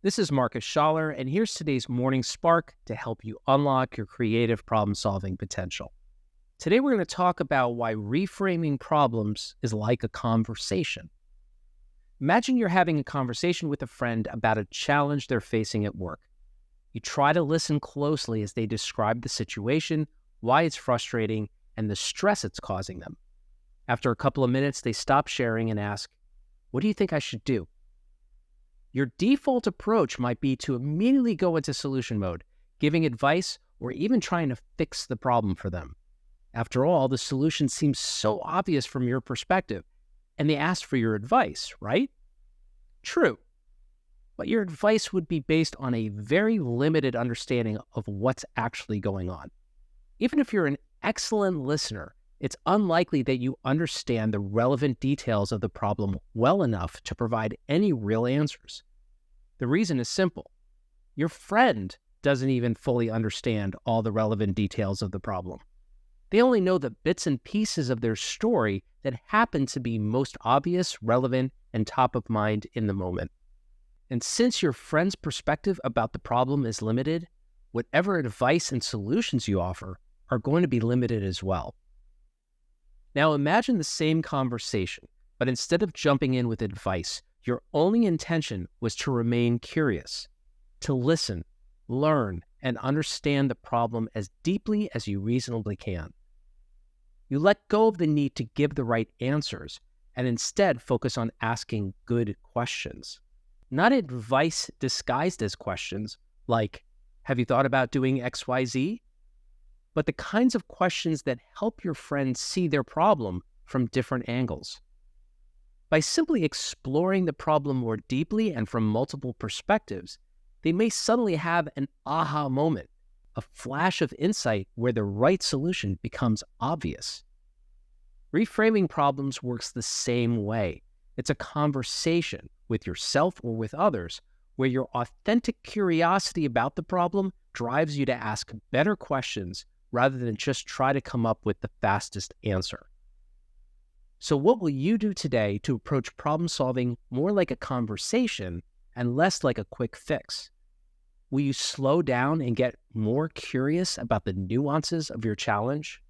This is Marcus Schaller, and here's today's morning spark to help you unlock your creative problem-solving potential. Today, we're going to talk about why reframing problems is like a conversation. Imagine you're having a conversation with a friend about a challenge they're facing at work. You try to listen closely as they describe the situation, why it's frustrating, and the stress it's causing them. After a couple of minutes, they stop sharing and ask, "What do you think I should do?" Your default approach might be to immediately go into solution mode, giving advice or even trying to fix the problem for them. After all, the solution seems so obvious from your perspective, and they asked for your advice, right? True, but your advice would be based on a very limited understanding of what's actually going on. Even if you're an excellent listener, it's unlikely that you understand the relevant details of the problem well enough to provide any real answers. The reason is simple. Your friend doesn't even fully understand all the relevant details of the problem. They only know the bits and pieces of their story that happen to be most obvious, relevant, and top of mind in the moment. And since your friend's perspective about the problem is limited, whatever advice and solutions you offer are going to be limited as well. Now imagine the same conversation, but instead of jumping in with advice, your only intention was to remain curious, to listen, learn, and understand the problem as deeply as you reasonably can. You let go of the need to give the right answers and instead focus on asking good questions. Not advice disguised as questions like, "Have you thought about doing XYZ?" But the kinds of questions that help your friends see their problem from different angles. By simply exploring the problem more deeply and from multiple perspectives, they may suddenly have an aha moment, a flash of insight where the right solution becomes obvious. Reframing problems works the same way. It's a conversation with yourself or with others where your authentic curiosity about the problem drives you to ask better questions rather than just try to come up with the fastest answer. So what will you do today to approach problem solving more like a conversation and less like a quick fix? Will you slow down and get more curious about the nuances of your challenge?